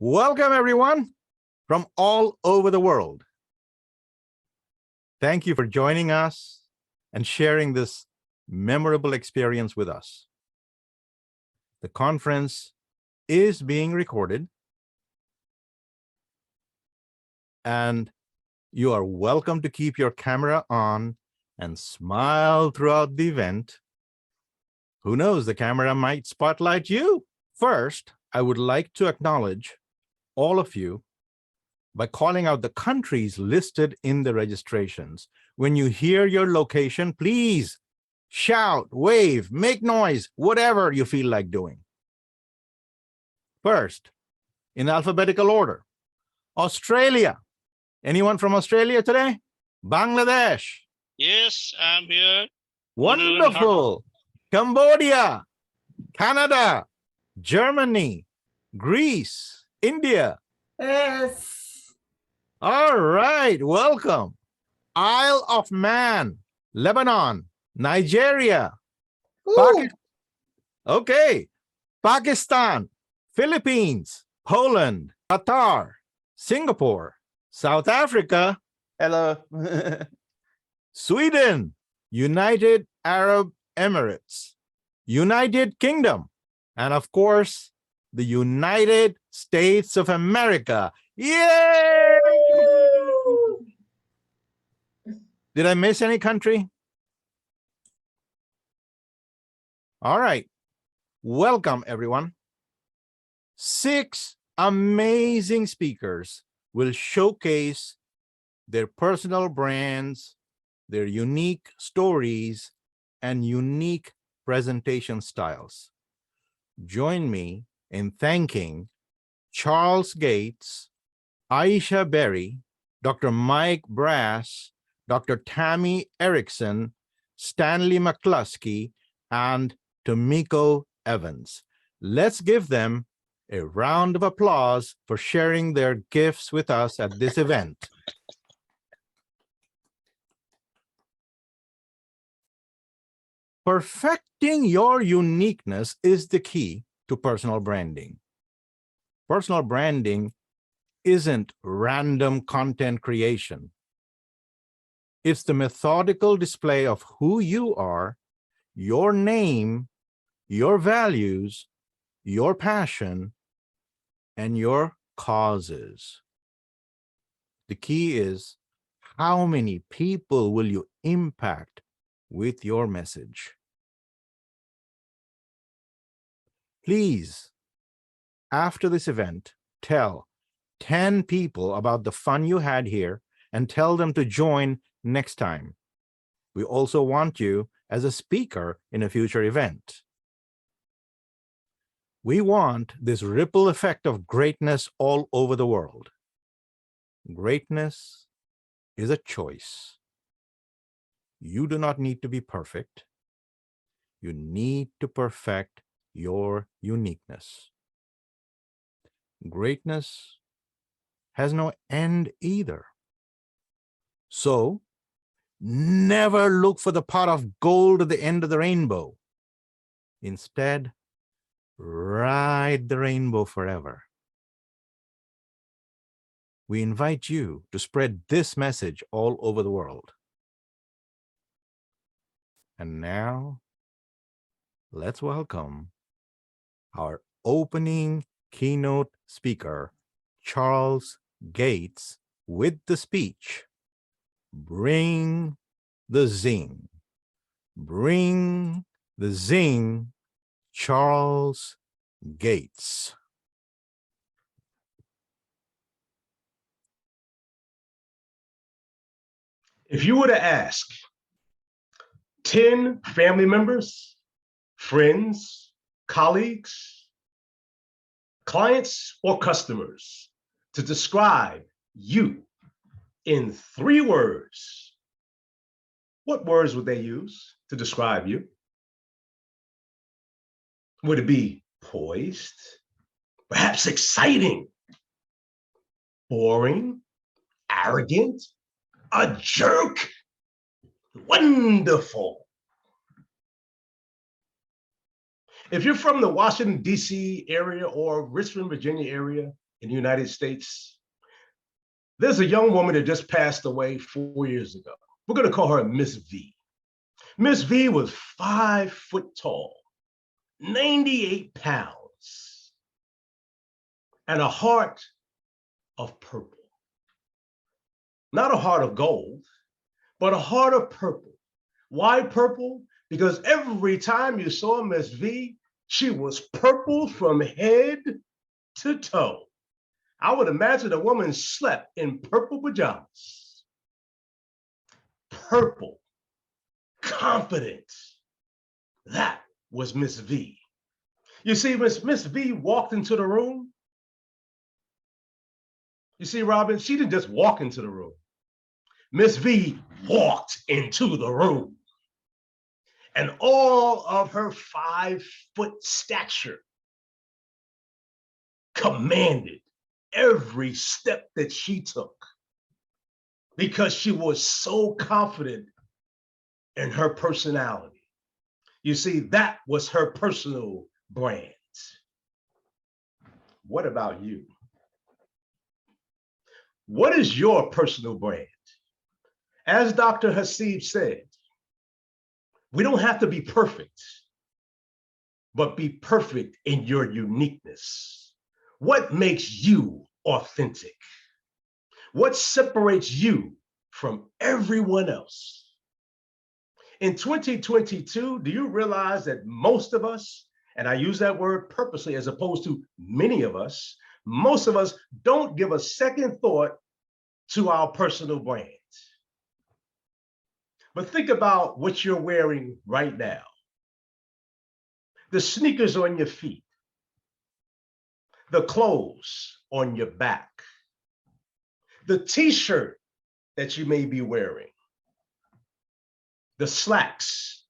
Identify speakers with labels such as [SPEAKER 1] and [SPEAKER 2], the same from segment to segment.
[SPEAKER 1] Welcome, everyone, from all over the world. Thank you for joining us and sharing this memorable experience with us. The conference is being recorded, and you are welcome to keep your camera on and smile throughout the event. Who knows, the camera might spotlight you. First, I would like to acknowledge all of you by calling out the countries listed in the registrations. When you hear your location, please shout, wave, make noise, whatever you feel like doing. First, in alphabetical order, Australia. Anyone from Australia today? Bangladesh.
[SPEAKER 2] Yes, I'm here.
[SPEAKER 1] Wonderful. Cambodia, Canada, Germany, Greece, India.
[SPEAKER 3] Yes.
[SPEAKER 1] All right, welcome. Isle of Man, Lebanon, Nigeria. Okay. Pakistan, Philippines, Poland, Qatar, Singapore, South Africa.
[SPEAKER 3] Hello.
[SPEAKER 1] Sweden, United Arab Emirates, United Kingdom, and of course, the United States of America. Yay! Did I miss any country? All right. Welcome, everyone. 6 amazing speakers will showcase their personal brands, their unique stories, and unique presentation styles. Join me in thanking Charles Gates, Aisha Berry, Dr. Mike Brass, Dr. Tami Erickson, Stanley McCluskey, and Tomiko Evans. Let's give them a round of applause for sharing their gifts with us at this event. Perfecting your uniqueness is the key to personal branding. Personal branding isn't random content creation. It's the methodical display of who you are, your name, your values, your passion, and your causes. The key is, how many people will you impact with your message? Please, after this event, tell 10 people about the fun you had here and tell them to join next time. We also want you as a speaker in a future event. We want this ripple effect of greatness all over the world. Greatness is a choice. You do not need to be perfect. You need to perfect your uniqueness. Greatness has no end either. So, never look for the pot of gold at the end of the rainbow. Instead, ride the rainbow forever. We invite you to spread this message all over the world. And now, let's welcome our opening keynote speaker, Charles Gates, with the speech, Bring the Zing. Bring the Zing, Charles Gates.
[SPEAKER 4] If you were to ask 10 family members, friends, colleagues, clients, or customers to describe you in 3 words, what words would they use to describe you? Would it be poised, perhaps exciting, boring, arrogant, a jerk, wonderful? If you're from the Washington, D.C. area or Richmond, Virginia area, in the United States. There's a young woman that just passed away 4 years ago. We're going to call her Miss V. Miss V was 5 foot tall, 98 pounds, and a heart of purple. Not a heart of gold, but a heart of purple. Why purple? Because every time you saw Miss V, she was purple from head to toe. I would imagine a woman slept in purple pajamas. Purple, confident. That was Miss V. You see, Miss V walked into the room. You see, Robin, she didn't just walk into the room. Miss V walked into the room. And all of her 5 foot stature commanded every step that she took because she was so confident in her personality. You see, that was her personal brand. What about you? What is your personal brand? As Dr. Hasib said, we don't have to be perfect, but be perfect in your uniqueness. What makes you authentic? What separates you from everyone else? In 2022, do you realize that most of us, and I use that word purposely as opposed to many of us, most of us don't give a second thought to our personal brand. But think about what you're wearing right now. The sneakers on your feet, the clothes on your back, the t-shirt that you may be wearing, the slacks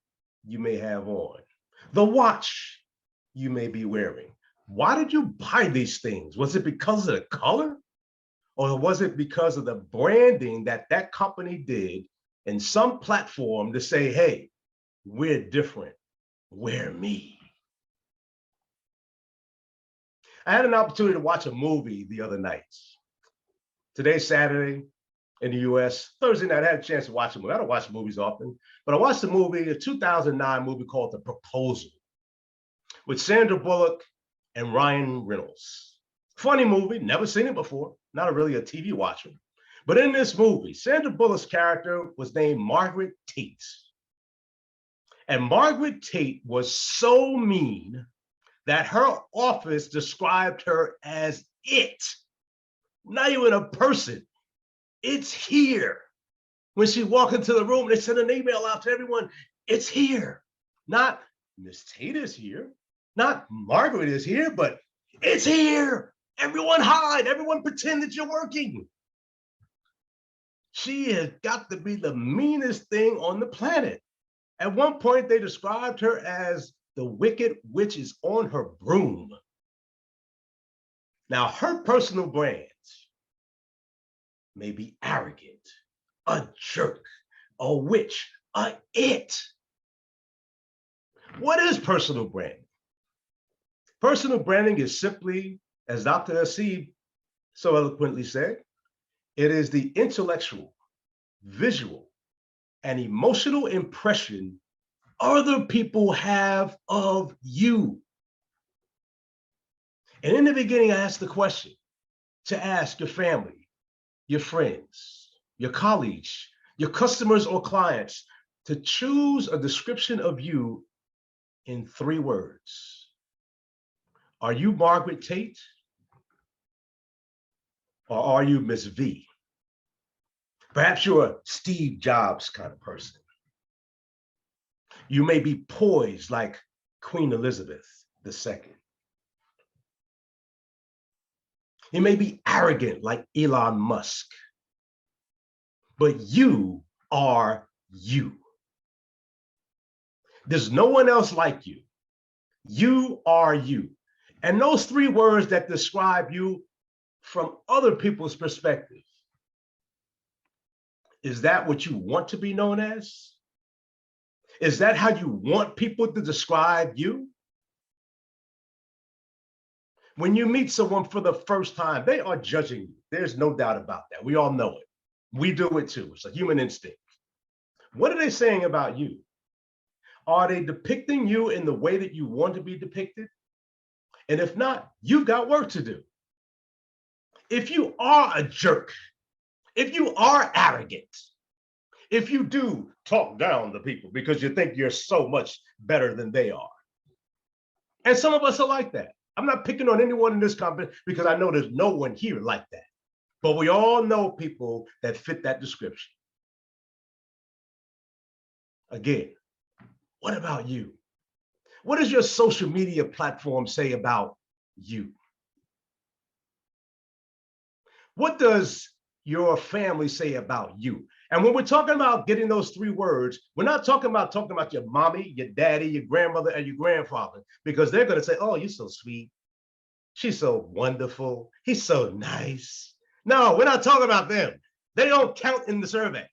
[SPEAKER 4] you may have on, the watch you may be wearing. Why did you buy these things? Was it because of the color? Or was it because of the branding that that company did in some platform to say, hey, we're different, we're me? I had an opportunity to watch a movie the other night. Today's Saturday in the US, Thursday night, I had a chance to watch a movie. I don't watch movies often, but I watched a movie, a 2009 movie called The Proposal with Sandra Bullock and Ryan Reynolds. Funny movie, never seen it before, not really a TV watcher. But in this movie, Sandra Bullock's character was named Margaret Tate. And Margaret Tate was so mean that her office described her as it, not even a person. It's here. When she walked into the room, they sent an email out to everyone, it's here. Not Miss Tate is here, not Margaret is here, but it's here. Everyone hide, everyone pretend that you're working. She has got to be the meanest thing on the planet. At one point, they described her as the wicked witch is on her broom. Now, her personal brand may be arrogant, a jerk, a witch, a it. What is personal branding? Personal branding is simply, as Dr. Hasib so eloquently said, it is the intellectual, visual, and emotional impression other people have of you. And in the beginning, I asked the question to ask your family, your friends, your colleagues, your customers or clients to choose a description of you in 3 words. Are you Margaret Tate? Or are you Miss V? Perhaps you're a Steve Jobs kind of person. You may be poised like Queen Elizabeth II. You may be arrogant like Elon Musk. But you are you. There's no one else like you. You are you. And those 3 words that describe you from other people's perspective, is that what you want to be known as? Is that how you want people to describe you? When you meet someone for the first time, they are judging you. There's no doubt about that. We all know it. We do it too. It's a human instinct. What are they saying about you? Are they depicting you in the way that you want to be depicted? And if not, you've got work to do. If you are a jerk, if you are arrogant, if you do talk down to people because you think you're so much better than they are, and some of us are like that. I'm not picking on anyone in this company because I know there's no one here like that. But we all know people that fit that description. Again, what about you? What does your social media platform say about you? What does your family say about you? And when we're talking about getting those 3 words, we're not talking about your mommy, your daddy, your grandmother, and your grandfather, because they're going to say, oh, you're so sweet. She's so wonderful. He's so nice. No, we're not talking about them. They don't count in the survey.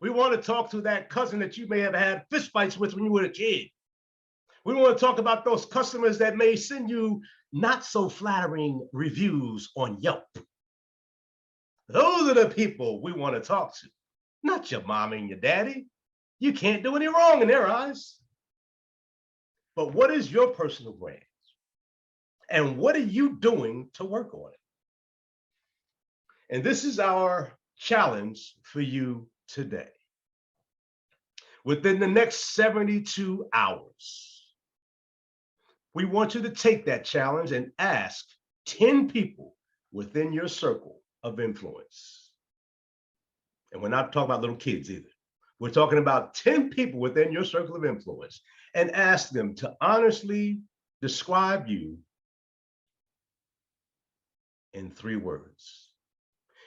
[SPEAKER 4] We want to talk to that cousin that you may have had fistfights with when you were a kid. We want to talk about those customers that may send you not so flattering reviews on Yelp. Those are the people we want to talk to, not your mom and your daddy. You can't do any wrong in their eyes. But what is your personal brand? And what are you doing to work on it? And this is our challenge for you today. Within the next 72 hours, we want you to take that challenge and ask 10 people within your circle of influence. And we're not talking about little kids either. We're talking about 10 people within your circle of influence, and ask them to honestly describe you in 3 words.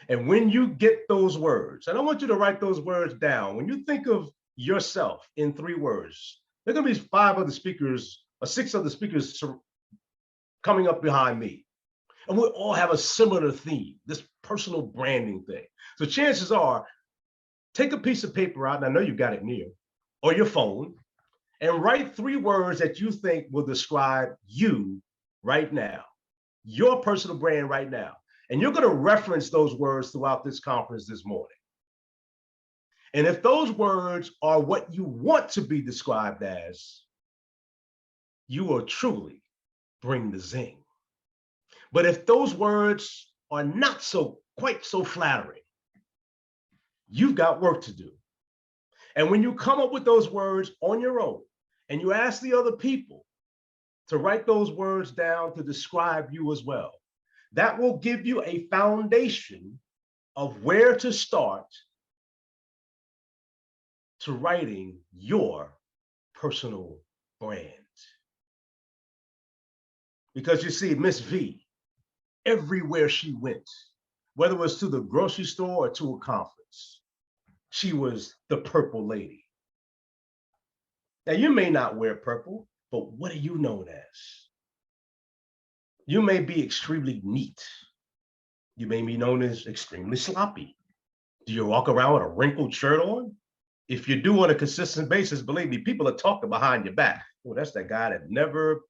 [SPEAKER 4] And when you get those words, and I want you to write those words down, when you think of yourself in 3 words, there are going to be 5 other speakers or 6 other speakers coming up behind me. And we all have a similar theme, this personal branding thing. So chances are, take a piece of paper out, and I know you've got it near, or your phone, and write 3 words that you think will describe you right now, your personal brand right now. And you're going to reference those words throughout this conference this morning. And if those words are what you want to be described as, you will truly bring the zing. But if those words are not quite so flattering, you've got work to do. And when you come up with those words on your own, and you ask the other people to write those words down to describe you as well, that will give you a foundation of where to start to writing your personal brand. Because you see, Miss V, everywhere she went, whether it was to the grocery store or to a conference, she was the purple lady. Now, you may not wear purple, but what are you known as? You may be extremely neat. You may be known as extremely sloppy. Do you walk around with a wrinkled shirt on? If you do on a consistent basis, believe me, people are talking behind your back. Oh, that's that guy that never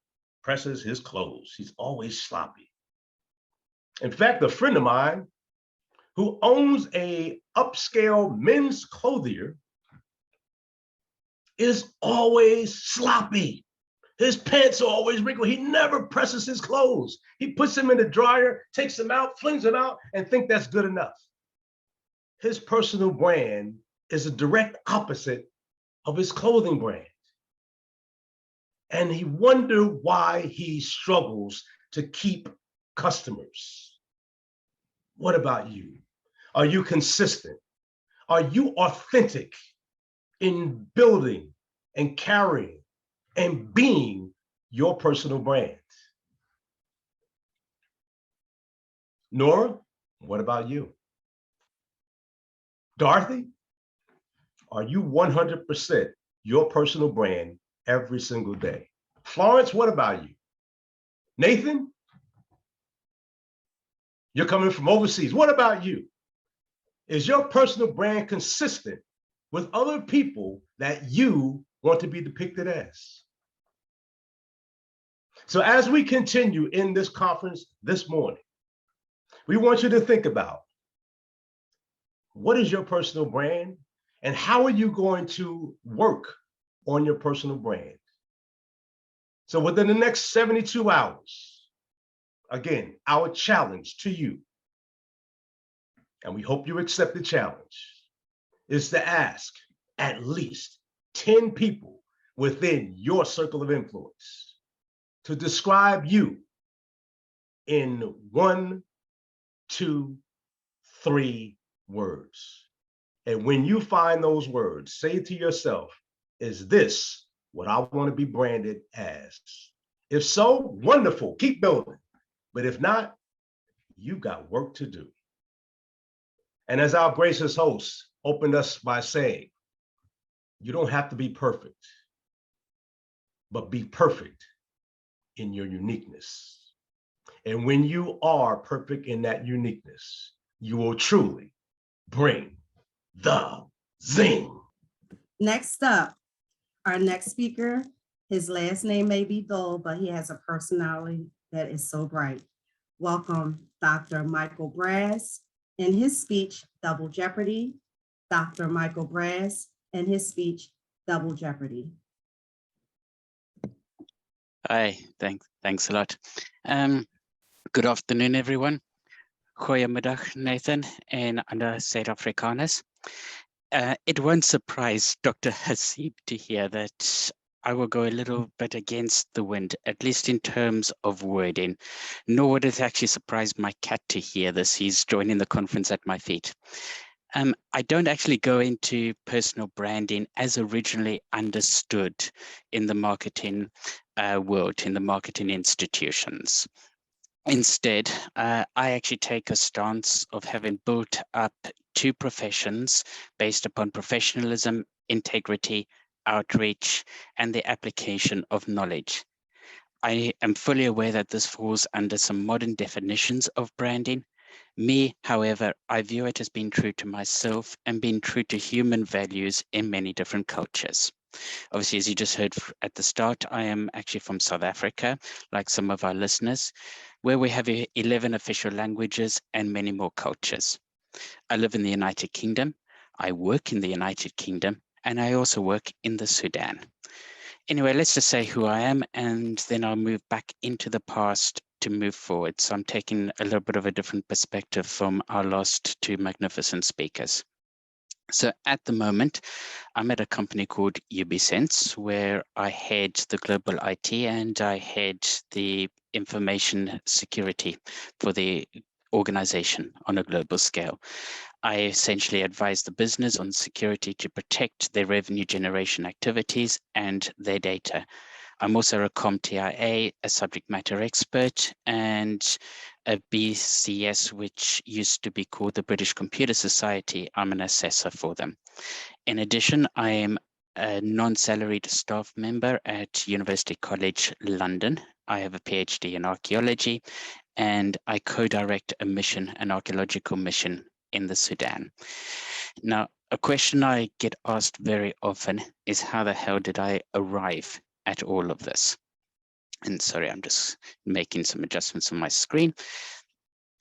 [SPEAKER 4] presses his clothes. He's always sloppy. In fact, a friend of mine who owns a upscale men's clothier is always sloppy. His pants are always wrinkled. He never presses his clothes. He puts them in the dryer, takes them out, flings them out, and think that's good enough. His personal brand is a direct opposite of his clothing brand. And he wondered why he struggles to keep customers. What about you? Are you consistent? Are you authentic in building and carrying and being your personal brand? Nora, what about you? Dorothy, are you 100% your personal brand every single day? Florence, what about you? Nathan, you're coming from overseas. What about you? Is your personal brand consistent with other people that you want to be depicted as? So as we continue in this conference this morning, we want you to think about what is your personal brand and how are you going to work on your personal brand? So within the next 72 hours, again, our challenge to you, and we hope you accept the challenge, is to ask at least 10 people within your circle of influence to describe you in 1, 2, 3 words. And when you find those words, say to yourself, is this what I want to be branded as? If so, wonderful, keep building. But if not, you got work to do. And as our gracious host opened us by saying, you don't have to be perfect, but be perfect in your uniqueness. And when you are perfect in that uniqueness, you will truly bring the zing.
[SPEAKER 5] Next up, our next speaker, his last name may be dull, but he has a personality that is so bright. Welcome, Dr. Michael Brass, in his speech, Double Jeopardy. Dr. Michael Brass, in his speech, Double Jeopardy.
[SPEAKER 6] Hi, thanks a lot. Good afternoon, everyone. Goeiemiddag, Nathan, and other Zuid-Afrikaners. It won't surprise Dr. Hasib to hear that I will go a little bit against the wind, at least in terms of wording. Nor would it actually surprise my cat to hear this. He's joining the conference at my feet. I don't actually go into personal branding as originally understood in the marketing world, in the marketing institutions. Instead, I actually take a stance of having built up 2 professions based upon professionalism, integrity, outreach, and the application of knowledge. I am fully aware that this falls under some modern definitions of branding. Me, however, I view it as being true to myself and being true to human values in many different cultures. Obviously, as you just heard at the start, I am actually from South Africa, like some of our listeners, where we have 11 official languages and many more cultures. I live in the United Kingdom, I work in the United Kingdom, and I also work in the Sudan. Anyway, let's just say who I am, and then I'll move back into the past to move forward. So I'm taking a little bit of a different perspective from our last 2 magnificent speakers. So at the moment, I'm at a company called UBSense, where I head the global IT and I head the information security for the organization on a global scale. I essentially advise the business on security to protect their revenue generation activities and their data. I'm also a CompTIA, a subject matter expert, and a BCS, which used to be called the British Computer Society. I'm an assessor for them. In addition, I am a non-salaried staff member at University College London. I have a PhD in archaeology, and I co-direct a mission, an archaeological mission in the Sudan. Now, a question I get asked very often is, how the hell did I arrive at all of this? And sorry, I'm just making some adjustments on my screen.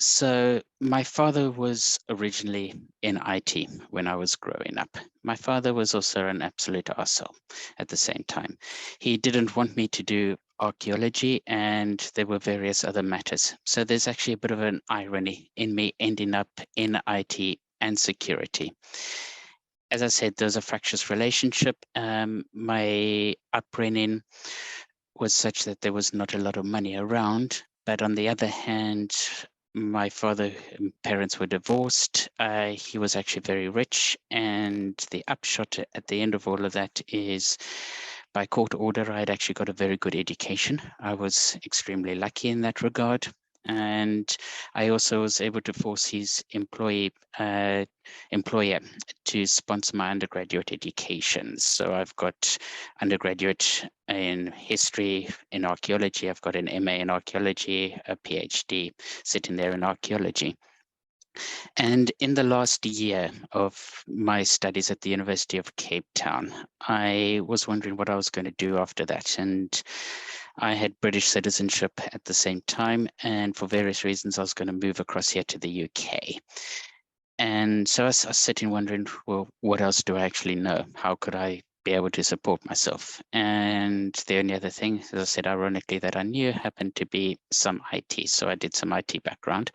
[SPEAKER 6] So my father was originally in IT when I was growing up. My father was also an absolute arsehole at the same time. He didn't want me to do archaeology, and there were various other matters. So there's actually a bit of an irony in me ending up in IT and security. As I said, there's a fractious relationship. My upbringing was such that there was not a lot of money around, but on the other hand, my parents were divorced. He was actually very rich, and the upshot at the end of all of that is, by court order, I had actually got a very good education. I was extremely lucky in that regard. And I also was able to force his employer to sponsor my undergraduate education. So I've got undergraduate in history, in archaeology. I've got an MA in archaeology, a PhD sitting there in archaeology. And in the last year of my studies at the University of Cape Town, I was wondering what I was going to do after that. And I had British citizenship at the same time, and for various reasons, I was going to move across here to the UK. And so I was sitting wondering, well, what else do I actually know? How could I be able to support myself? And the only other thing, as I said, ironically, that I knew happened to be some IT. So I did some IT background,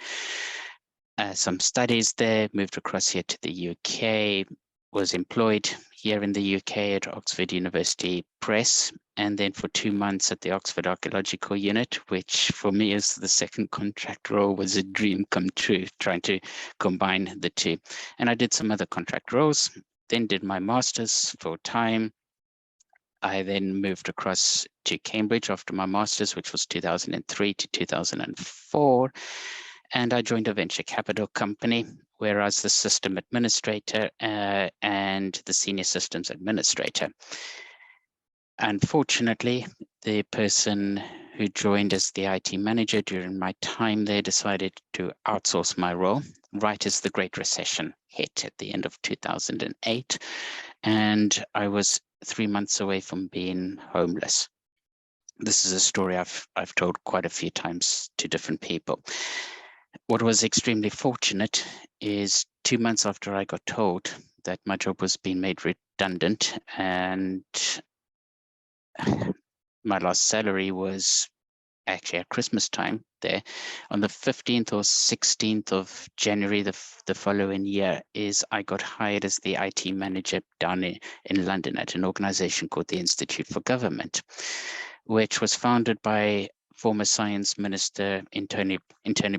[SPEAKER 6] some studies there, moved across here to the UK, was employed here in the UK at Oxford University Press, and then for 2 months at the Oxford Archaeological Unit, which for me as the second contract role was a dream come true, trying to combine the two. And I did some other contract roles, then did my master's full time. I then moved across to Cambridge after my master's, which was 2003 to 2004. And I joined a venture capital company where I was the system administrator and the senior systems administrator. Unfortunately, the person who joined as the IT manager during my time there decided to outsource my role right as the Great Recession hit at the end of 2008. And I was 3 months away from being homeless. This is a story I've told quite a few times to different people. What was extremely fortunate is 2 months after I got told that my job was being made redundant and my last salary was actually at Christmas time there, on the 15th or 16th of January the following year, is I got hired as the IT manager down in London at an organization called the Institute for Government, which was founded by former science minister in Tony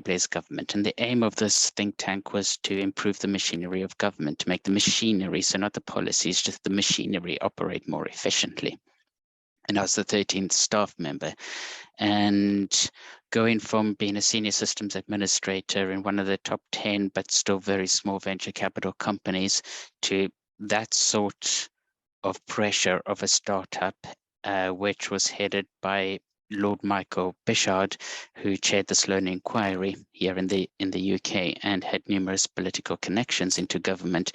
[SPEAKER 6] Blair's government. And the aim of this think tank was to improve the machinery of government, to make the machinery, so not the policies, just the machinery operate more efficiently. And I was the 13th staff member. And going from being a senior systems administrator in one of the top 10, but still very small venture capital companies, to that sort of pressure of a startup, which was headed by Lord Michael Bishard, who chaired the Sloan Inquiry here in the UK and had numerous political connections into government,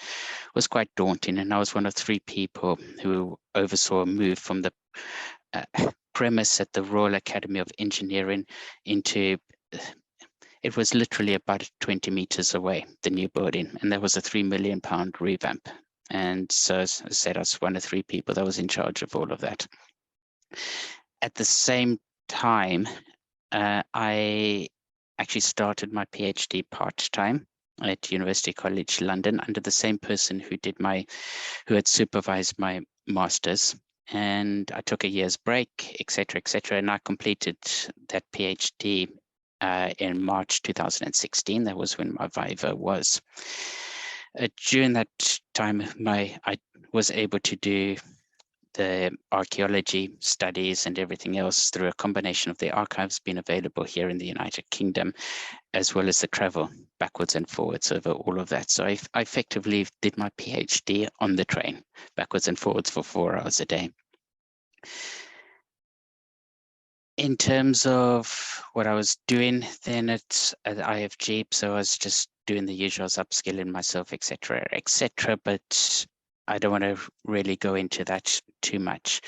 [SPEAKER 6] was quite daunting. And I was one of 3 people who oversaw a move from the premise at the Royal Academy of Engineering into, it was literally about 20 meters away, the new building, and there was a £3 million revamp. And so, as I said, I was one of 3 people that was in charge of all of that. At the same time, I actually started my PhD part-time at University College London under the same person who had supervised my master's. And I took a year's break, etc., and I completed that PhD in March 2016. That was when my Viva was. During that time, I was able to do the archaeology studies and everything else through a combination of the archives being available here in the United Kingdom, as well as the travel backwards and forwards over all of that. So I effectively did my PhD on the train, backwards and forwards for 4 hours a day. In terms of what I was doing then at IFG, so I was just doing the usual, upskilling myself, etc., but I don't want to really go into that too much.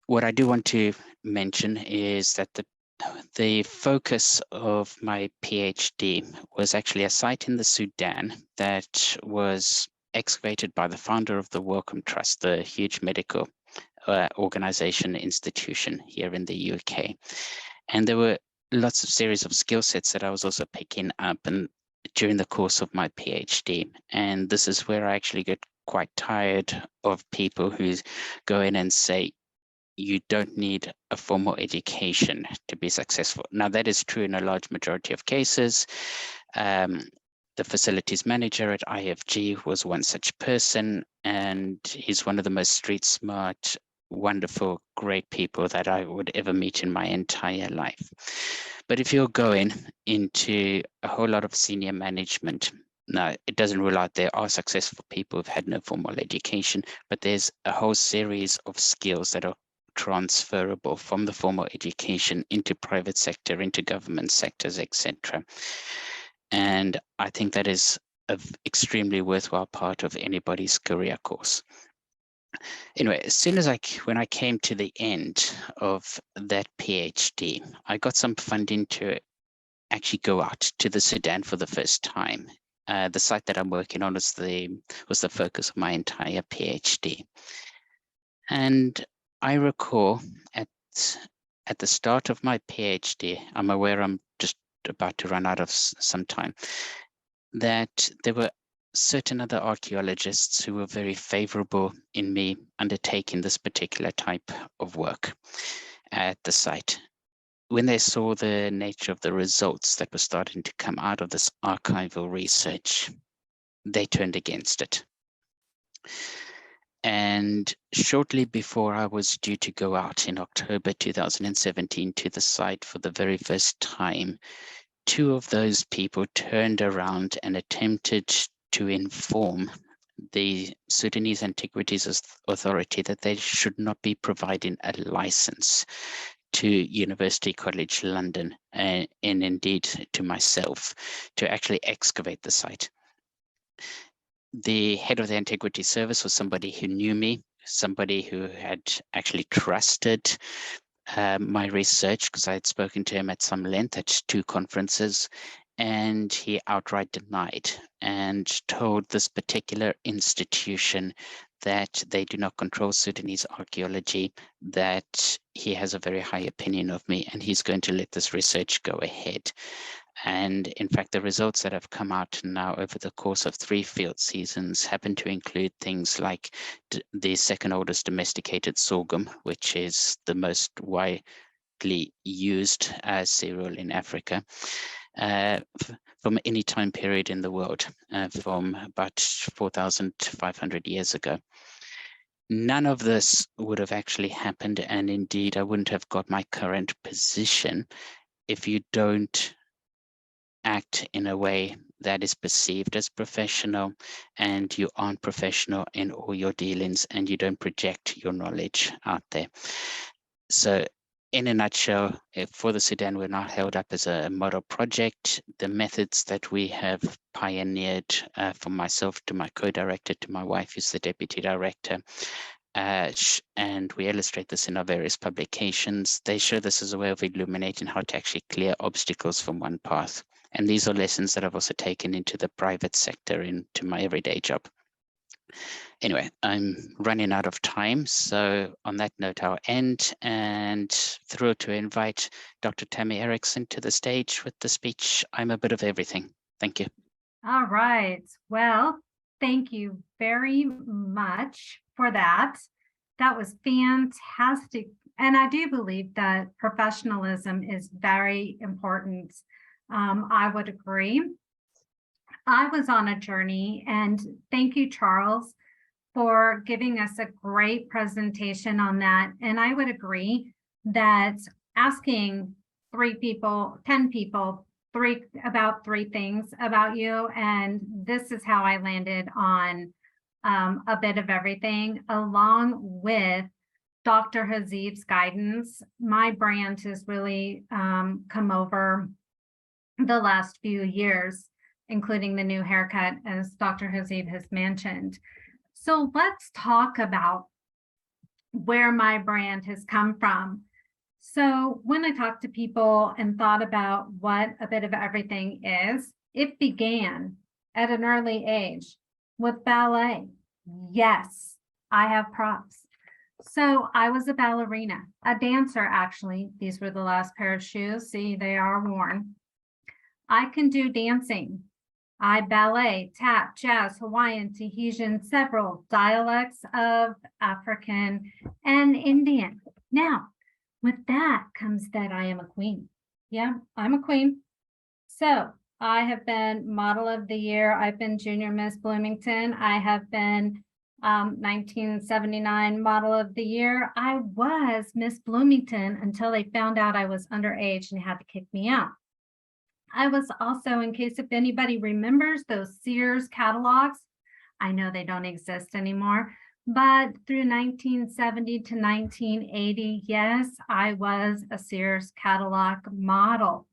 [SPEAKER 6] What I do want to mention is that the focus of my PhD was actually a site in the Sudan that was excavated by the founder of the Wellcome Trust, the huge medical organization institution here in the UK. And there were lots of series of skill sets that I was also picking up and during the course of my PhD. And this is where I actually get quite tired of people who go in and say, you don't need a formal education to be successful. Now, that is true in a large majority of cases. The facilities manager at IFG was one such person, and he's one of the most street smart, wonderful, great people that I would ever meet in my entire life. But if you're going into a whole lot of senior management, now it doesn't rule out there are successful people who've had no formal education, but there's a whole series of skills that are transferable from the formal education into private sector, into government sectors, etc. And I think that is an extremely worthwhile part of anybody's career course. Anyway, as soon as when I came to the end of that PhD, I got some funding to actually go out to the Sudan for the first time. The site that I'm working on was the focus of my entire PhD. And I recall at the start of my PhD, I'm aware I'm just about to run out of some time, that there were certain other archaeologists who were very favorable in me undertaking this particular type of work at the site. When they saw the nature of the results that were starting to come out of this archival research, they turned against it. And shortly before I was due to go out in October 2017 to the site for the very first time, two of those people turned around and attempted to inform the Sudanese Antiquities Authority that they should not be providing a license to University College London and indeed to myself to actually excavate the site. The head of the Antiquity Service was somebody who knew me, somebody who had actually trusted my research, because I had spoken to him at some length at 2 conferences, and he outright denied and told this particular institution that they do not control Sudanese archaeology, that he has a very high opinion of me, and he's going to let this research go ahead. And in fact, the results that have come out now over the course of 3 field seasons happen to include things like the second oldest domesticated sorghum, which is the most widely used cereal in Africa, from any time period in the world, from about 4,500 years ago. None of this would have actually happened, and indeed I wouldn't have got my current position if you don't act in a way that is perceived as professional, and you aren't professional in all your dealings, and you don't project your knowledge out there. So in a nutshell, for the Sudan, we're now held up as a model project. The methods that we have pioneered, from myself to my co-director to my wife, who's the deputy director, and we illustrate this in our various publications. They show this as a way of illuminating how to actually clear obstacles from one path. And these are lessons that I've also taken into the private sector, into my everyday job. Anyway, I'm running out of time. So on that note, I'll end, and thrilled to invite Dr. Tami Erickson to the stage with the speech, I'm a Bit of Everything. Thank you.
[SPEAKER 7] All right. Well, thank you very much for that. That was fantastic. And I do believe that professionalism is very important. I would agree. I was on a journey, and thank you, Charles, for giving us a great presentation on that. And I would agree that asking 3 people, 10 people, about 3 things about you, and this is how I landed on a bit of everything, along with Dr. Hasib's guidance. My brand has really come over the last few years, including the new haircut, as Dr. Hasib has mentioned. So let's talk about where my brand has come from. So when I talked to people and thought about what a bit of everything is, it began at an early age with ballet. Yes, I have props. So I was a ballerina, a dancer, actually. These were the last pair of shoes. See, they are worn. I can do dancing. I ballet, tap, jazz, Hawaiian, Tahitian, several dialects of African and Indian. Now, with that comes that I am a queen. Yeah, I'm a queen. So I have been Model of the Year. I've been Junior Miss Bloomington. I have been 1979 Model of the Year. I was Miss Bloomington until they found out I was underage and had to kick me out. I was also, in case if anybody remembers those Sears catalogs, I know they don't exist anymore, but through 1970 to 1980, yes, I was a Sears catalog model.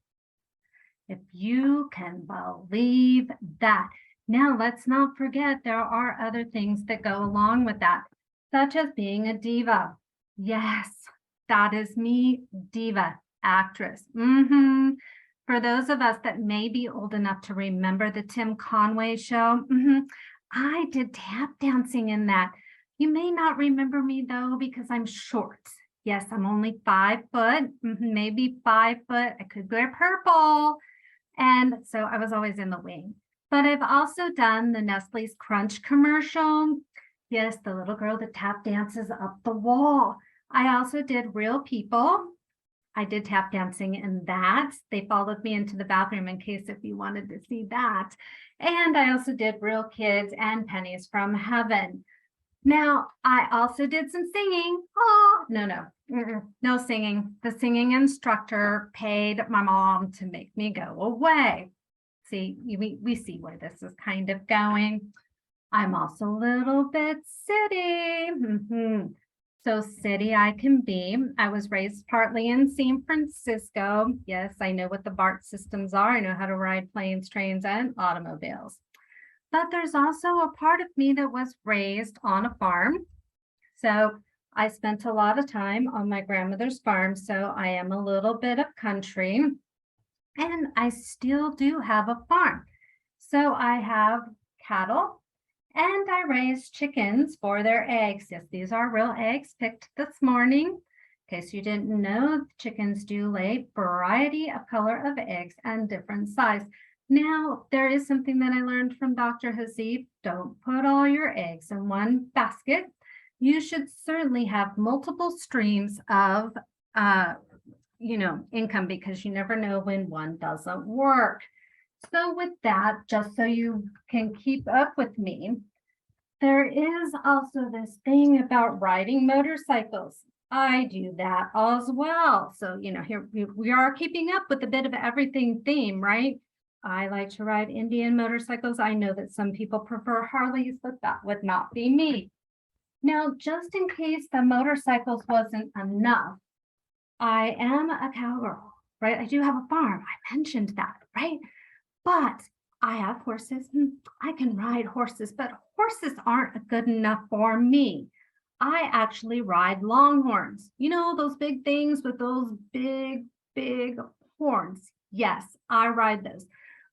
[SPEAKER 7] If you can believe that. Now, let's not forget there are other things that go along with that. such as being a diva. Yes, that is me, diva, actress. For those of us that may be old enough to remember the Tim Conway show, I did tap dancing in that. You may not remember me though, because I'm short. Yes, I'm only 5 foot, maybe 5 foot. I could wear purple. And so I was always in the wing. But I've also done the Nestle's Crunch commercial. Yes, the little girl that tap dances up the wall. I also did Real People. I did tap dancing in that. They followed me into the bathroom in case if you wanted to see that. And I also did Real Kids and Pennies from Heaven. Now, I also did some singing. Oh, no singing. The singing instructor paid my mom to make me go away. See, we see where this is kind of going. I'm also a little bit city. So city I can be. I was raised partly in San Francisco. Yes, I know what the BART systems are. I know how to ride planes, trains, and automobiles. But there's also a part of me that was raised on a farm. So I spent a lot of time on my grandmother's farm. So I am a little bit of country. And I still do have a farm. So I have cattle. And I raise chickens for their eggs. Yes, these are real eggs picked this morning. In case you didn't know, chickens do lay variety of color of eggs and different size. Now, there is something that I learned from Dr. Hasib. Don't put all your eggs in one basket. You should certainly have multiple streams of income, because you never know when one doesn't work. So with that, just so you can keep up with me, there is also this thing about riding motorcycles. I do that as well. So, here we are keeping up with a bit of everything theme, right? I like to ride Indian motorcycles. I know that some people prefer Harleys, but that would not be me. Now, just in case the motorcycles wasn't enough, I am a cowgirl, right? I do have a farm. I mentioned that, right? But I have horses. I can ride horses, but horses aren't good enough for me. I actually ride longhorns. You know, those big things with those big horns. Yes, I ride those.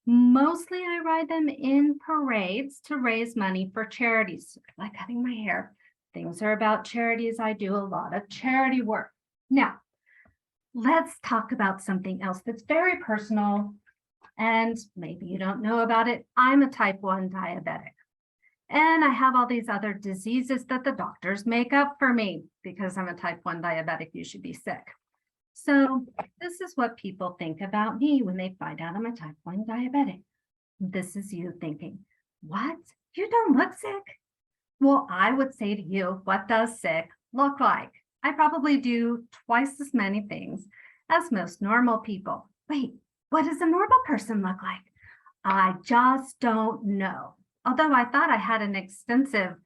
[SPEAKER 7] Mostly I ride them in parades to raise money for charities, like cutting my hair. Things are about charities. I do a lot of charity work. Now, let's talk about something else that's very personal, and maybe you don't know about it. I'm a type 1 diabetic, and I have all these other diseases that the doctors make up for me. Because I'm a type 1 diabetic, you should be sick. So this is what people think about me when they find out I'm a type 1 diabetic. This is you thinking, what? You don't look sick? Well, I would say to you, what does sick look like? I probably do twice as many things as most normal people. Wait, what does a normal person look like? I just don't know. Although I thought I had an extensive,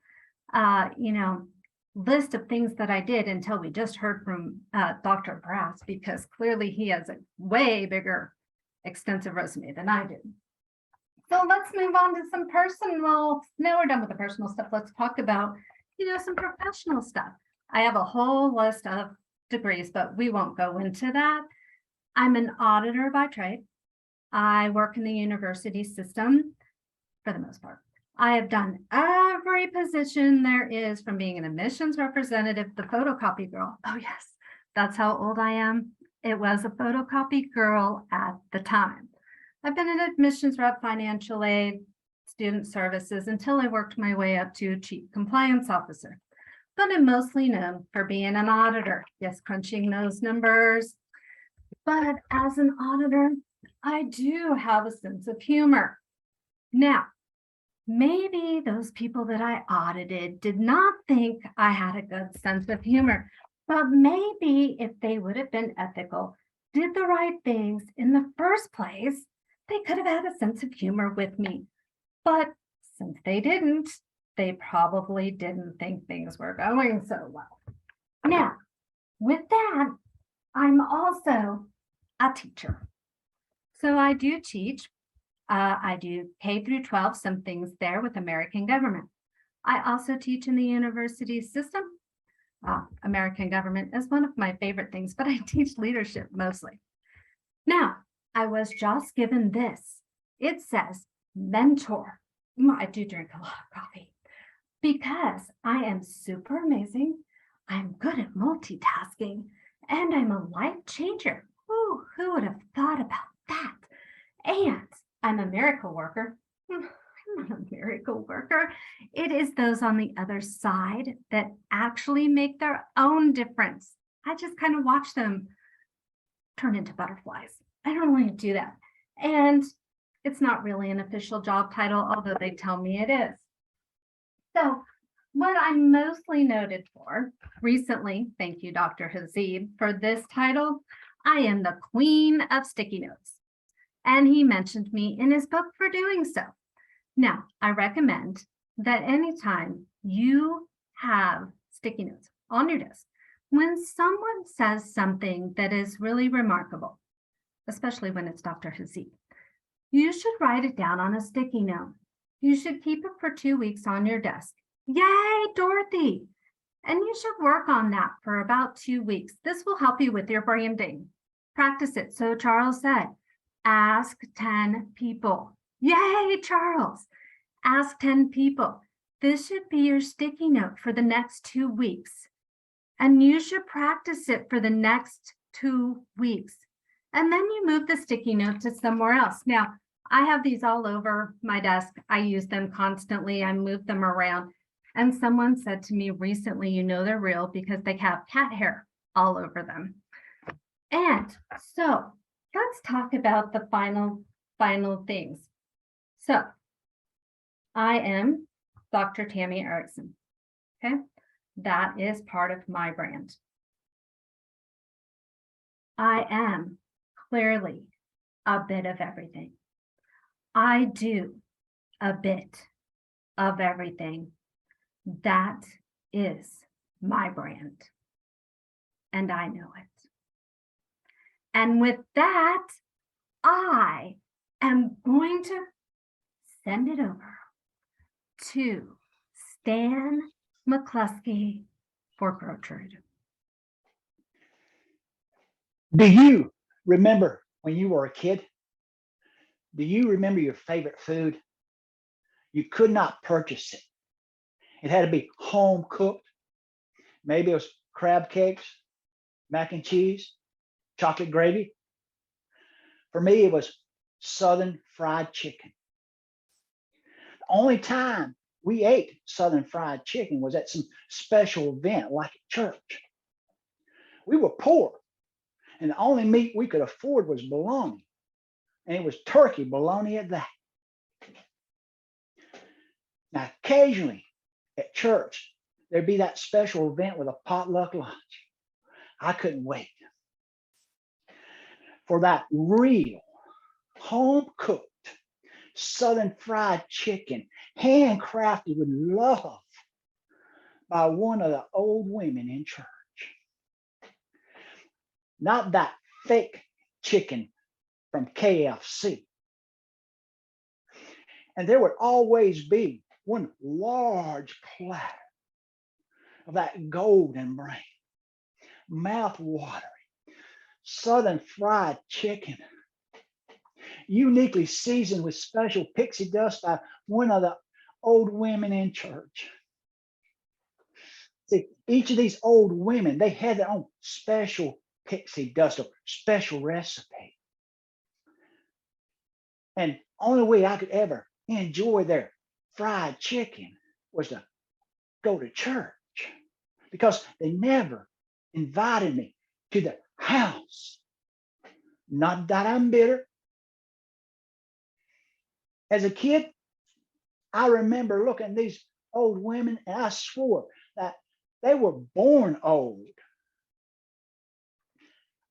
[SPEAKER 7] list of things that I did until we just heard from Dr. Brass, because clearly he has a way bigger, extensive resume than I did. So let's move on to some personal. Now we're done with the personal stuff. Let's talk about, some professional stuff. I have a whole list of degrees, but we won't go into that. I'm an auditor by trade. I work in the university system for the most part. I have done every position there is, from being an admissions representative, the photocopy girl. Oh yes, that's how old I am. It was a photocopy girl at the time. I've been an admissions rep, financial aid, student services, until I worked my way up to chief compliance officer. But I'm mostly known for being an auditor. Yes, crunching those numbers. But as an auditor, I do have a sense of humor. Now, maybe those people that I audited did not think I had a good sense of humor, but maybe if they would have been ethical, did the right things in the first place, they could have had a sense of humor with me. But since they didn't, they probably didn't think things were going so well. Now, with that, I'm also a teacher. So I do teach. I do K through 12, some things there with American government. I also teach in the university system, American government is one of my favorite things, but I teach leadership mostly. Now, I was just given this. It says mentor. I do drink a lot of coffee because I am super amazing. I'm good at multitasking and I'm a life changer. Ooh, who would have thought about that? And I'm a miracle worker. I'm not a miracle worker. It is those on the other side that actually make their own difference. I just kind of watch them turn into butterflies. I don't really do that. And it's not really an official job title, although they tell me it is. So what I'm mostly noted for recently, thank you, Dr. Hasib, for this title, I am the queen of sticky notes. And he mentioned me in his book for doing so. Now, I recommend that anytime you have sticky notes on your desk, when someone says something that is really remarkable, especially when it's Dr. Hasib, you should write it down on a sticky note. You should keep it for 2 weeks on your desk. Yay, Dorothy! And you should work on that for about 2 weeks. This will help you with your branding. Practice it. So Charles said, ask 10 people. Yay, Charles! Ask 10 people. This should be your sticky note for the next 2 weeks. And you should practice it for the next 2 weeks. And then you move the sticky note to somewhere else. Now, I have these all over my desk. I use them constantly. I move them around. And someone said to me recently, you know they're real because they have cat hair all over them. And so let's talk about the final things. So I am Dr. Tami Erickson. Okay, that is part of my brand. I am clearly a bit of everything. I do a bit of everything. That is my brand. And I know it. And with that, I am going to send it over to Stan McCluskey for Gertrude.
[SPEAKER 8] Do you remember when you were a kid? Do you remember your favorite food? You could not purchase it. It had to be home cooked. Maybe it was crab cakes, mac and cheese, chocolate gravy. For me, it was Southern fried chicken. The only time we ate Southern fried chicken was at some special event like at church. We were poor, and the only meat we could afford was bologna, and it was turkey bologna at that. Now, occasionally at church, there'd be that special event with a potluck lunch. I couldn't wait for that real home-cooked Southern fried chicken, handcrafted with love by one of the old women in church. Not that fake chicken from KFC. And there would always be one large platter of that golden brown, mouth-watering Southern fried chicken, uniquely seasoned with special pixie dust by one of the old women in church. See, each of these old women, they had their own special pixie dust or special recipe. And only way I could ever enjoy their fried chicken was to go to church, because they never invited me to their house. Not that I'm bitter. As a kid, I remember looking at these old women and I swore that they were born old.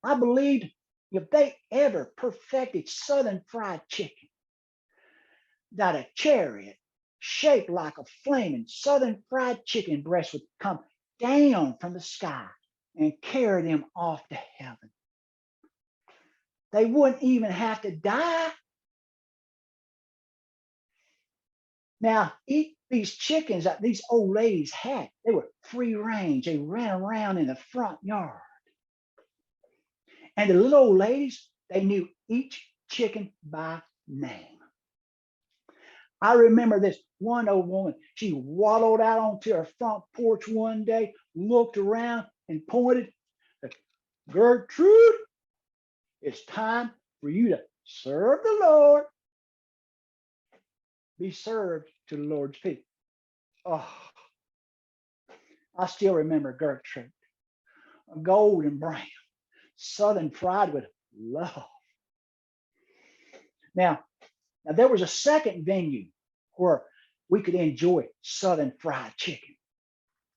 [SPEAKER 8] I believed if they ever perfected Southern fried chicken, that a chariot shaped like a flaming Southern fried chicken breast would come down from the sky and carry them off to heaven. They wouldn't even have to die. Now, eat these chickens that these old ladies had, they were free range. They ran around in the front yard. And the little old ladies, they knew each chicken by name. I remember this one old woman, she waddled out onto her front porch one day, looked around and pointed, Gertrude, it's time for you to serve the Lord. Be served to the Lord's people. Oh, I still remember Gertrude, a golden brown, southern fried with love. Now there was a second venue where we could enjoy southern fried chicken.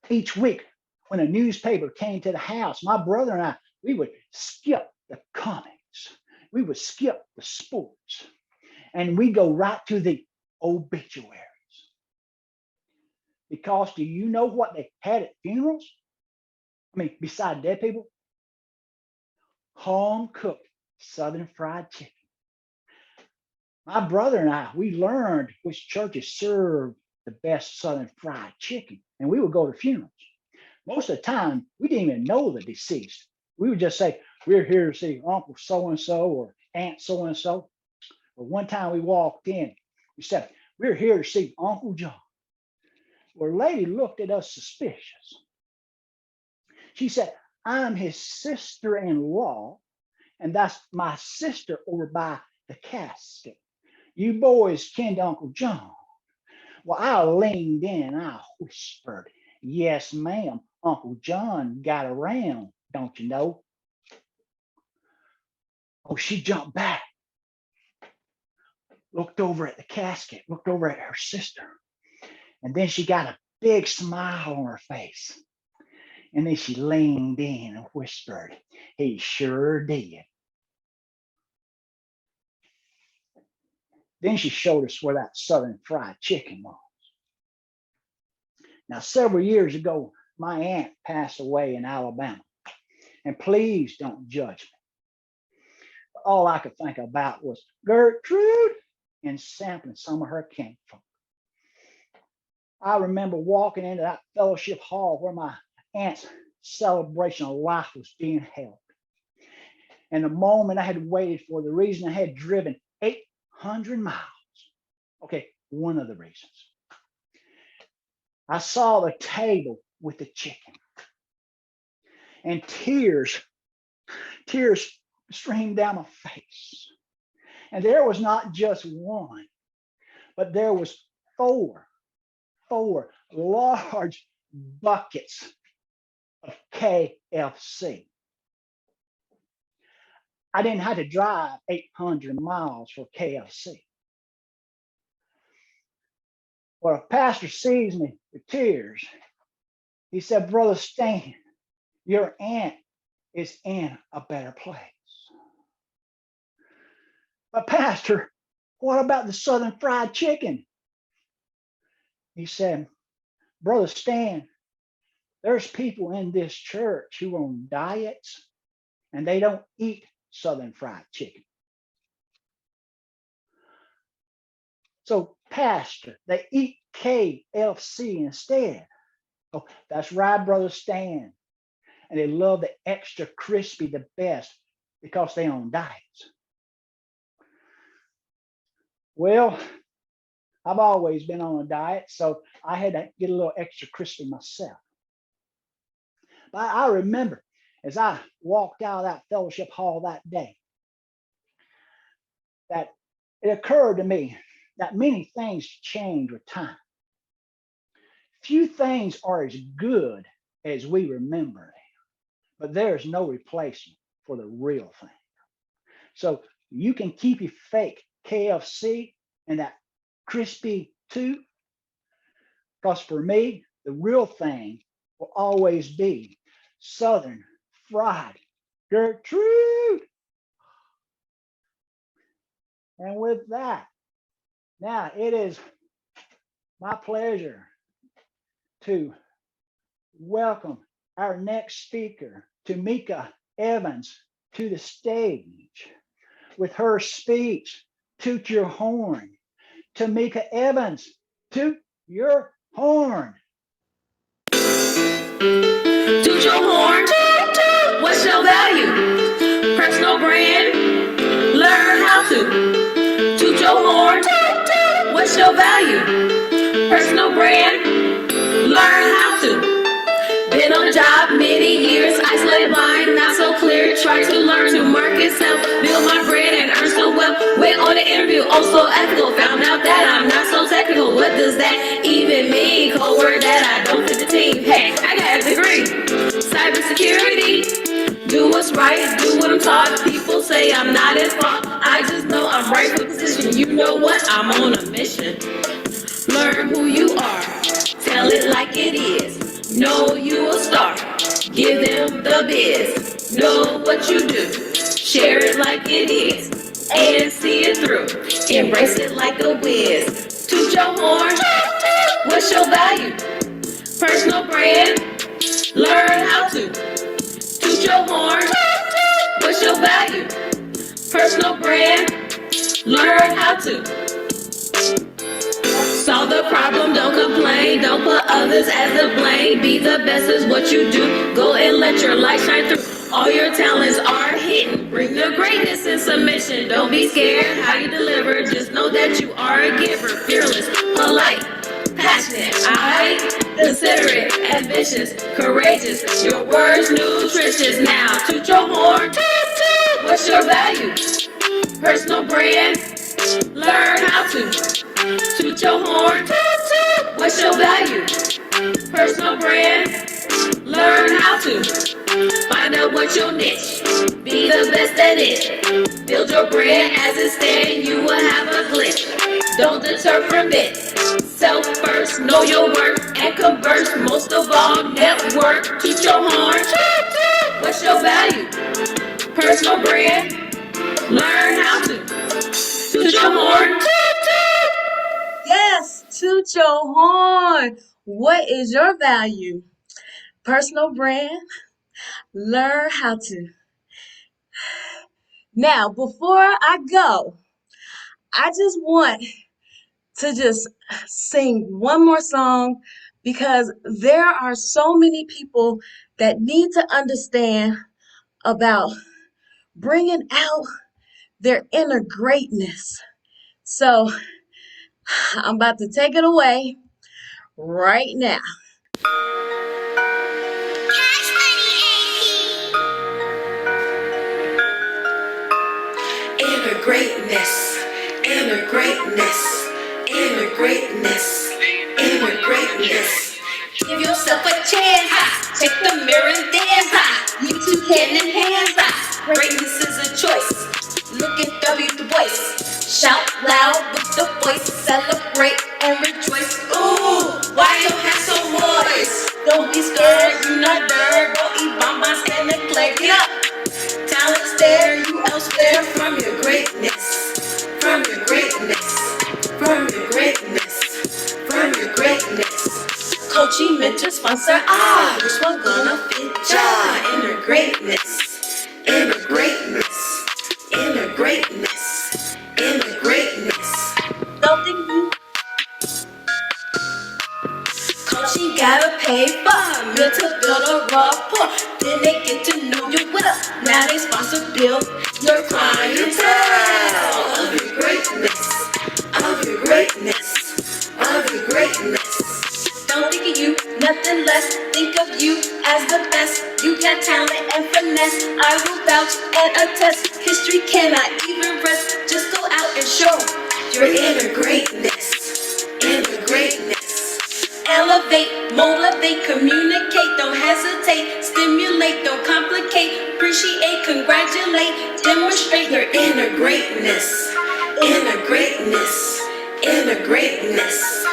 [SPEAKER 8] Each week, when a newspaper came to the house, my brother and I, we would skip the comics, we would skip the sports, and we'd go right to the obituaries. Because do you know what they had at funerals? I mean, beside dead people? Home cooked southern fried chicken. My brother and I, we learned which churches served the best southern fried chicken, and we would go to funerals. Most of the time, we didn't even know the deceased. We would just say, we're here to see Uncle so-and-so or Aunt so-and-so. But one time we walked in, we said, we're here to see Uncle John. Well, a lady looked at us suspicious. She said, I'm his sister-in-law, and that's my sister over by the casket. You boys kin to Uncle John. Well, I leaned in, I whispered, yes, ma'am, Uncle John got around, don't you know? Oh, she jumped back, looked over at the casket, looked over at her sister, and then she got a big smile on her face. And then she leaned in and whispered, he sure did. Then she showed us where that southern fried chicken was. Now, several years ago, my aunt passed away in Alabama. And please don't judge me. All I could think about was Gertrude and sampling some of her kinfolk. I remember walking into that fellowship hall where my aunt's celebration of life was being held. And the moment I had waited for, the reason I had driven 800 miles. Okay, one of the reasons. I saw the table with the chicken. And tears streamed down my face. And there was not just one, but there was four large buckets of KFC. I didn't have to drive 800 miles for KFC. Well, if pastor sees me with tears, he said, Brother Stan, your aunt is in a better place. But pastor, what about the southern fried chicken? He said, Brother Stan, there's people in this church who are on diets and they don't eat southern fried chicken. So, pastor, they eat KFC instead. Oh, that's right, Brother Stan. And they love the extra crispy the best because they're on diets. Well, I've always been on a diet, so I had to get a little extra crispy myself. But I remember as I walked out of that fellowship hall that day, that it occurred to me that many things change with time. Few things are as good as we remember them, but there's no replacement for the real thing. So you can keep your fake KFC and that crispy Toot, because for me, the real thing will always be southern fried Gertrude. And with that, now it is my pleasure to welcome our next speaker, Tamika Evans, to the stage with her speech, Toot Your Horn. Tamika Evans, toot your horn.
[SPEAKER 9] Toot your horn. What's your value? Personal brand. Learn how to. Toot your horn. What's your value? Personal brand. Learn how to. Been on the job many years, isolated, blind, not so clear. Try to learn to market self, build my brand and earn some wealth. Went on the interview, also ethical. Found out that I'm not so technical. What does that even mean? Cold word that I don't fit the team. Hey, I got a degree. Cybersecurity. Do what's right, do what I'm taught. People say I'm not at fault. I just know I'm right for the position. You know what? I'm on a mission. Learn who you are. Tell it like it is. Know you a star. Give them the biz. Know what you do. Share it like it is. And see it through. Embrace it like a whiz. Toot your horn. What's your value? Personal brand. Learn how to. Toot your horn. What's your value? Personal brand. Learn how to. Solve the problem, don't complain. Don't put others as the blame. Be the best is what you do. Go and let your light shine through. All your talents are hidden. Bring the greatness in submission. Don't be scared how you deliver. Just know that you are a giver. Fearless, polite, passionate, alright? Considerate, ambitious, courageous. Your words nutritious. Now, toot your horn. What's your value? Personal brand. Learn how to. Toot your horn. What's your value? Personal brand. Learn how to. Find out what's your niche. Be the best at it. Build your brand as it stands. You will have a glitch. Don't deter from it. Self first, know your worth, and converse. Most of all, network. Toot your horn. What's your value? Personal brand. Learn how to. Toot your horn.
[SPEAKER 10] Yes, toot your horn. What is your value? Personal brand. Learn how to. Now, before I go, I just want to just sing one more song because there are so many people that need to understand about bringing out their inner greatness. So I'm about to take it away right now.
[SPEAKER 9] Inner greatness, inner greatness, inner greatness, inner greatness. Give yourself a chance, check the mirror and dance, you two hand in hand, greatness is a choice. Look at W the voice, shout loud with the voice, celebrate and rejoice. Ooh, why your handsome voice? Don't be scared, you not there. Go eat bonbons and neglect. Get up. Talent stare you elsewhere from your greatness, from your greatness, from your greatness, from your greatness. Coaching, mentor, sponsor, which one gonna fit ya? Inner greatness, inner greatness, inner greatness, inner greatness. Don't think you. Coaching gotta pay for me to build a rapport. Then they get to know you well. Now they sponsor build your clientele of your greatness, of your greatness, of your greatness. Don't think of you, nothing less. Think of you as the best. You got talent and finesse. I will vouch and attest. History cannot even rest. Just go out and show your inner greatness, inner greatness. Elevate, motivate, communicate, don't hesitate, stimulate, don't complicate, appreciate, congratulate, demonstrate your inner greatness, inner greatness, inner greatness.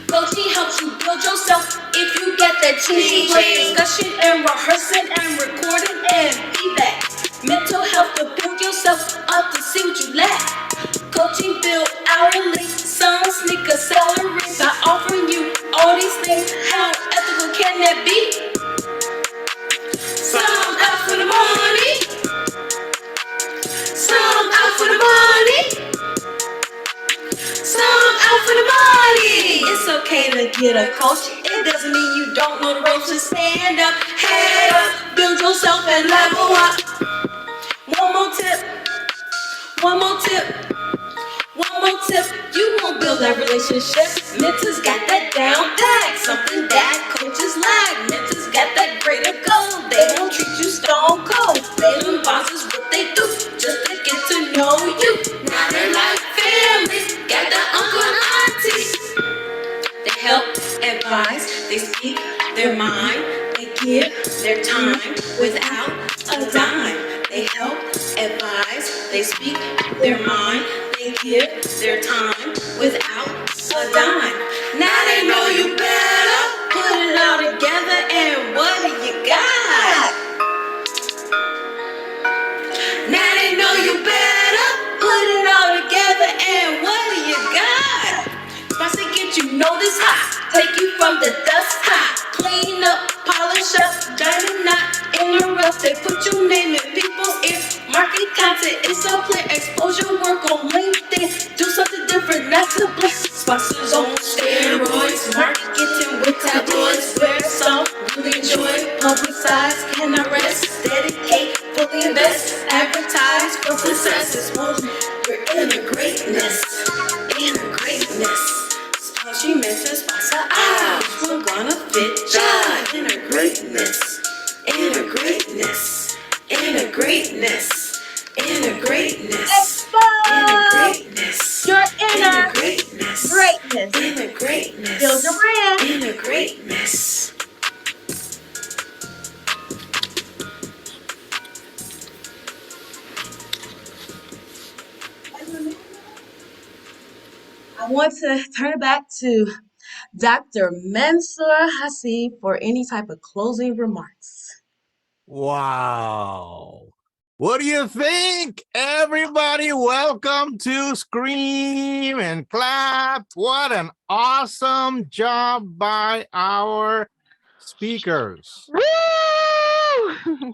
[SPEAKER 9] Coaching helps you build yourself if you get that change. Discussion and rehearsing and recording and feedback. Mental health to build yourself up to see what you lack. Coaching build hourly, some sneak a salary by offering you all these things. How ethical can that be? Some out for the money, some out for the money, some out for the money. it's okay to get a coach. It doesn't mean you don't know the ropes. Just stand up, head up, build yourself and level up. One more tip, one more tip, one more tip. You won't build that relationship. Mentors got that down pat, something that coaches lack. Mentors got that greater goal. They won't treat you stone cold. They them bosses what they do just to get to know you. Now they're like family, got the uncle and auntie. They help, advise, they speak their mind. They give their time without a dime. They help, advise, they speak their mind. They give their time without a dime. Now they know you better put it all together, and what do you got? Now they know you better put it all together, and what do you got? Supposed to get you know this hot, take you from the dust hot, clean up, polish up, diamond knot in the rough. They put your name in people's ears. Market content is so clear. Expose your work on LinkedIn. Do something different, not to bless. Sponsors on steroids. Marketing with tabloids. Wear some, really enjoy. Publicize, cannot rest. Dedicate, fully invest. Advertise for success. Expose your inner greatness. Inner greatness. Sponsor mentors, sponsor out. Which one gonna fit ya? Inner greatness. Inner greatness. Inner greatness. Inner greatness. Inner greatness.
[SPEAKER 10] Your inner
[SPEAKER 9] greatness.
[SPEAKER 10] greatness.
[SPEAKER 9] Inner greatness.
[SPEAKER 10] Build your brand.
[SPEAKER 9] Inner greatness.
[SPEAKER 10] I want to turn it back to Dr. Mansur Hasib for any type of closing remarks.
[SPEAKER 1] Wow. What do you think? Everybody, welcome to Scream and Clap. What an awesome job by our speakers.
[SPEAKER 3] Woo!